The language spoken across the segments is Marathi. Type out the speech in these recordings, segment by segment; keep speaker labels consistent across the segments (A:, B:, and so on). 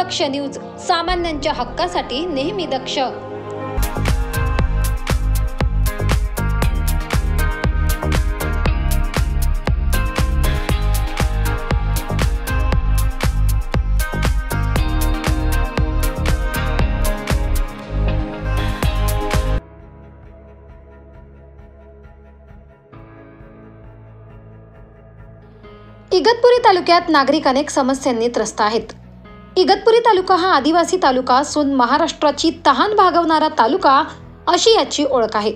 A: दक्ष न्यूज, सामान्यांच्या हक्कासाठी नेहमी दक्ष। इगतपुरी तालुक्यात नागरिक अनेक समस्यांनी त्रस्त आहेत। इगतपुरी तालुका हा आदिवासी तालुका असून महाराष्ट्राची तहान भागवणारा तालुका अशी याची ओळख आहे।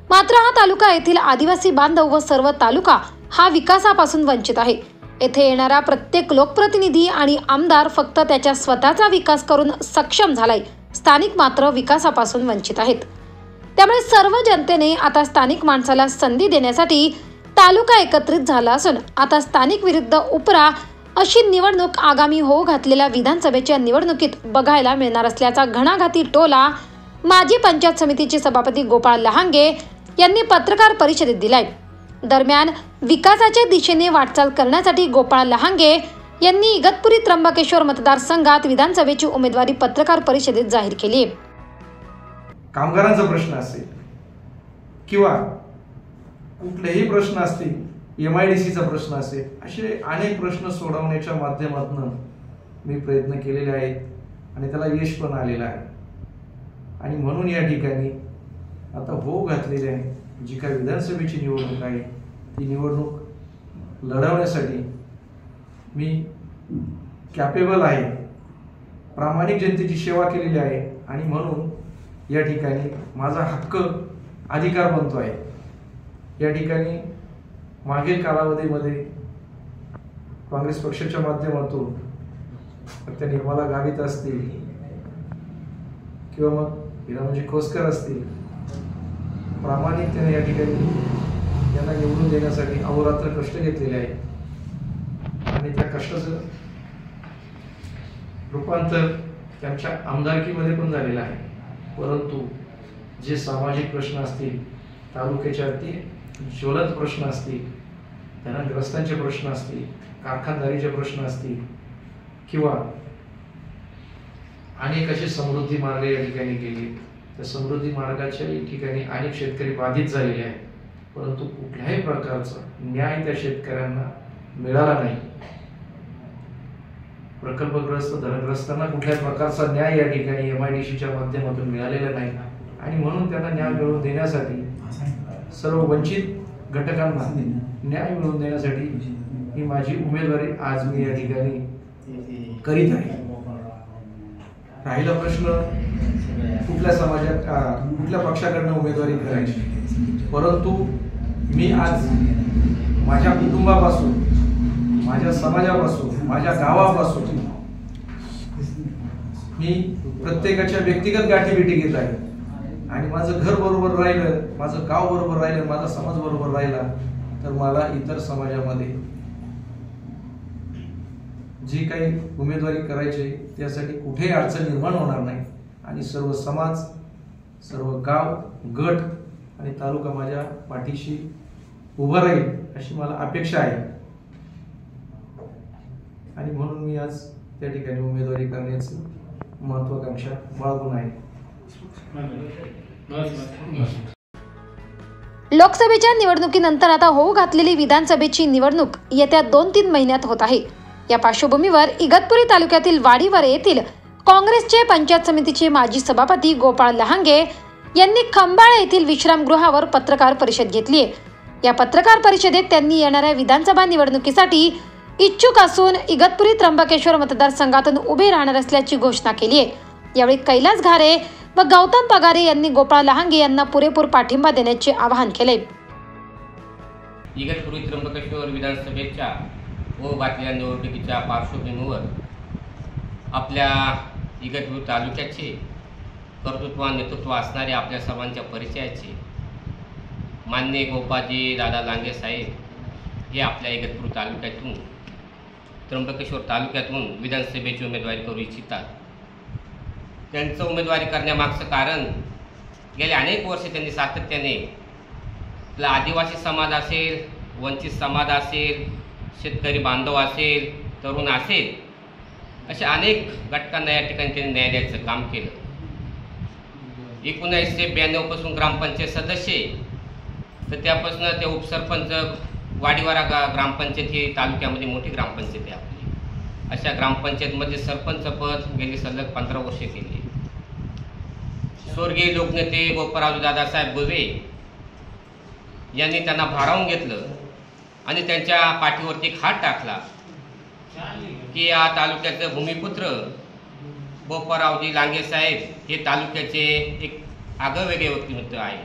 A: मात्र हा तालुका येथील आदिवासी बांधव व सर्व तालुका हा विकासापासून वंचित आहे। येथे येणारा प्रत्येक लोकप्रतिनिधी आणि आमदार फक्त त्याच्या स्वतःचा विकास करून सक्षम झालाय, स्थानिक मात्र विकासापासून वंचित आहेत। त्यामुळे सर्व जनतेने आता स्थानिक माणसाला संधी देण्यासाठी तालुका एकत्रित झाला असून आता स्थानिक विरुद्ध उपरा अशी निवडणूक आगामी होऊ घातलेल्या विधानसभेच्या निवडणुकीत बघायला मिळणार असल्याचा घणाघाती टोला माजी पंचायत समितीचे सभापती गोपाळ लहांगे यांनी पत्रकार परिषदेत दिलाय। दरम्यान विकासाच्या दिशेने वाटचाल करण्यासाठी गोपाळ लहांगे यांनी इगतपुरी त्र्यंबकेश्वर मतदारसंघात विधानसभेची उमेदवारी पत्रकार परिषदेत जाहीर केली।
B: कामगारांचा प्रश्न असेल किंवा कुठलेही प्रश्न असतील, MIDCचा प्रश्न असेल, असे अनेक प्रश्न सोडवण्याच्या माध्यमातून मी प्रयत्न केलेले आहेत आणि त्याला यश पण आलेलं आहे। आणि म्हणून या ठिकाणी आता होऊ घातलेली आहे जी काही विधानसभेची निवडणूक आहे ती निवडणूक लढवण्यासाठी मी कॅपेबल आहे, प्रामाणिक जनतेची सेवा केलेली आहे आणि म्हणून या ठिकाणी माझा हक्क अधिकार बनतो आहे। या ठिकाणी मागील कालावधीमध्ये काँग्रेस पक्षाच्या माध्यमातून त्या निर्मला गावित असतील किंवा मग हिरामजी खोसकर असतील, प्रामाणिकतेने या ठिकाणी त्यांना निवडून देण्यासाठी अहोरात्र कष्ट घेतलेले आहेत आणि त्या कष्टाचं रूपांतर त्यांच्या आमदारकीमध्ये पण झालेलं आहे। परंतु जे सामाजिक प्रश्न असतील, तालुक्याच्या अगदी ज्वलंत प्रश्न असतील, धनग्रस्तांचे प्रश्न असतील, कारखानदारीचे प्रश्न असतील किंवा अनेक असे समृद्धी मार्ग या ठिकाणी गेले, त्या समृद्धी मार्गाच्या ठिकाणी अनेक शेतकरी बाधित झालेले आहेत, परंतु कुठल्याही प्रकारचा न्याय त्या शेतकऱ्यांना मिळाला नाही। प्रकल्पग्रस्त धनग्रस्तांना कुठल्याही प्रकारचा न्याय या ठिकाणी MIDCच्या माध्यमातून मिळालेला नाही आणि म्हणून त्यांना न्याय मिळवून देण्यासाठी, सर्व वंचित घटकांना न्याय मिळवून देण्यासाठी ही माझी उमेदवारी आज मी या ठिकाणी करीत आहे। राहिला प्रश्न कुठल्या समाजात कुठल्या पक्षाकडनं उमेदवारी करायची, परंतु मी आज माझ्या कुटुंबापासून, माझ्या समाजापासून, माझ्या गावापासून मी प्रत्येकाच्या व्यक्तिगत गाठीभेटी घेत आहे आणि माझं घर बरोबर राहिलं, माझं गाव बरोबर राहिलं, माझा समाज बरोबर राहिला तर मला इतर समाजामध्ये जी काही उमेदवारी करायची त्यासाठी कुठेही अडचण निर्माण होणार नाही आणि सर्व समाज, सर्व गाव, गट आणि तालुका माझ्या पाठीशी उभा राहील अशी मला अपेक्षा आहे आणि म्हणून मी आज त्या ठिकाणी उमेदवारी करण्याची महत्वाकांक्षा बाळगून आहे।
A: लोकसभेच्या निवडणुकीनंतर आता होऊ घातलेली विधानसभेची निवडणूक येत्या 2-3 महिन्यात होत आहे। या पार्श्वभूमीवर इगतपुरी तालुक्यातील वाडीवर येथील काँग्रेसचे पंचायत समितीचे माजी सभापती गोपाळ लहांगे यांनी खंबाळ येथील विश्रामगृहावर पत्रकार परिषद घेतली आहे। या पत्रकार परिषदेत त्यांनी येणाऱ्या विधानसभा निवडणुकीसाठी इच्छुक असून इगतपुरी त्र्यंबकेश्वर मतदारसंघातून उभे राहणार असल्याची घोषणा केली आहे। यावेळी कैलास घारे व गौतम पगारे यांनी गोपाळ लहांगे यांना पुरेपूर पाठिंबा देण्याचे आवाहन केले।
C: इगतपुरी त्र्यंबकेश्वर विधानसभेच्या व घातलेल्या निवडणुकीच्या पार्श्वभूमीवर आपल्या इगतपुरी तालुक्याचे कर्तृत्व नेतृत्व असणारे आपल्या सर्वांच्या परिचयाचे माननीय गोपाजी दादा लांगे साहेब हे आपल्या इगतपुरी तालुक्यातून, त्र्यंबकेश्वर तालुक्यातून विधानसभेची उमेदवारी करू इच्छितात। त्यांचं उमेदवारी करण्यामागचं कारण गेले अनेक वर्षे त्यांनी सातत्याने आदिवासी समाज असेल, वंचित समाज असेल, शेतकरी बांधव असेल, तरुण असेल, अशा अनेक घटकांना या ठिकाणी त्यांनी न्याय द्यायचं काम केलं. 1992 पासून ग्रामपंचायत सदस्य तर त्यापासून ते उपसरपंच वाडीवारा ग्रामपंचायत ही तालुक्यामध्ये मोठी ग्रामपंचायत आहे आपली. अशा ग्रामपंचायतमध्ये सरपंच पद गेली सलग 15 वर्षे केली. स्वर्गीय लोकनेते गोपाळराव दादासाहेब गुरवे यांनी त्यांना भारावून घेतलं आणि त्यांच्या पाठीवरती एक हात टाकला की या तालुक्याचे भूमिपुत्र गोपाळरावजी लांगे साहेब हे तालुक्याचे एक आगळेवेगळे व्यक्तिमत्व आहे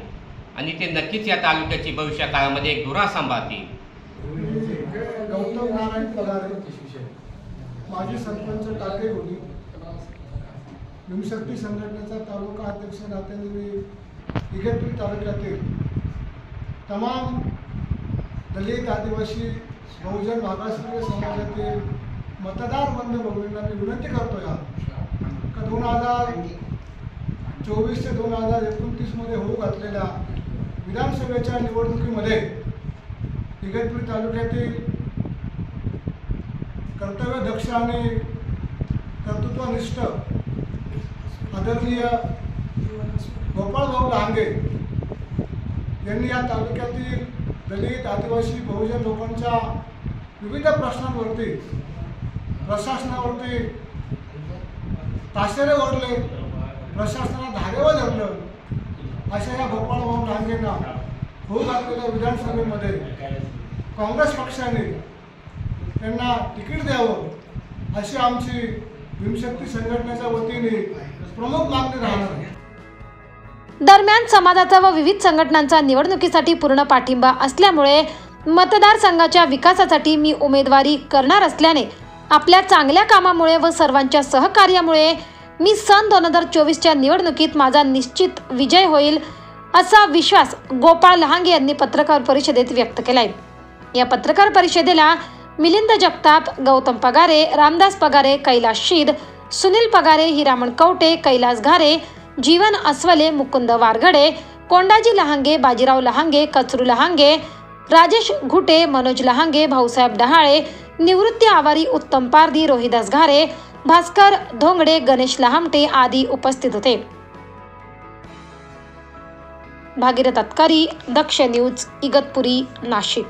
C: आणि ते नक्कीच या तालुक्याची भविष्य काळामध्ये एक धुरा सांभाळतील.
D: गौतम नारायण पगारे, माजी सरपंच टाकेगोडी, भीमशक्ती संघटनेचा तालुका अध्यक्ष नात्याने मी इगतपुरी तालुक्यातील तमाम दलित, आदिवासी, बहुजन मागासवर्गीय समाजातील मतदार बंधू भगिनींना मी विनंती करतो का 2024 ते 2029 मध्ये होऊ घातलेल्या विधानसभेच्या निवडणुकीमध्ये इगतपुरी तालुक्यातील कर्तव्यदक्ष आणि कर्तृत्वनिष्ठ आदरणीय गोपाळभाऊ लांगे यांनी या तालुक्यातील दलित, आदिवासी, बहुजन लोकांच्या विविध प्रश्नांवरती प्रशासनावरती ताशेरे ओढले, प्रशासनाला धारेवर धरलं. अशा या गोपाळभाऊ लांगेंना होऊ घातलेल्या विधानसभेमध्ये काँग्रेस पक्षाने त्यांना तिकीट द्यावं अशी आमची भीमशक्ती संघटनेच्या वतीने प्रमुख मागणी राहणार आहे.
A: दरम्यान समाजाचा व विविध संघटनांचा निवडणुकीसाठी पूर्ण पाठिंबा असल्यामुळे मतदारसंघाच्या विकासासाठी मी उमेदवारी करणार असल्याने आपल्या चांगल्या कामामुळे व सर्वांच्या सहकार्यामुळे मी सन 2024च्या निवडणुकीत माझा निश्चित विजय होईल असा विश्वास गोपाळ लहांगे यांनी पत्रकार परिषदेत व्यक्त केलाय. या पत्रकार परिषदेला मिलिंद जगताप, गौतम पगारे, रामदास पगारे, कैलास शीद, सुनील पगारे, हिरामण कवटे, कैलास घारे, जीवन अस्वले, मुकुंद वारघडे, कोंडाजी लहांगे, बाजीराव लहांगे, कचरू लहांगे, राजेश घुटे, मनोज लहांगे, भाऊसाहेब डहाळे, निवृत्ती आवारी, उत्तम पारधी, रोहिदास घारे, भास्कर धोंगडे, गणेश लहामटे आदी उपस्थित होते. भागीरथ अतकारी, दक्ष न्यूज, इगतपुरी, नाशिक.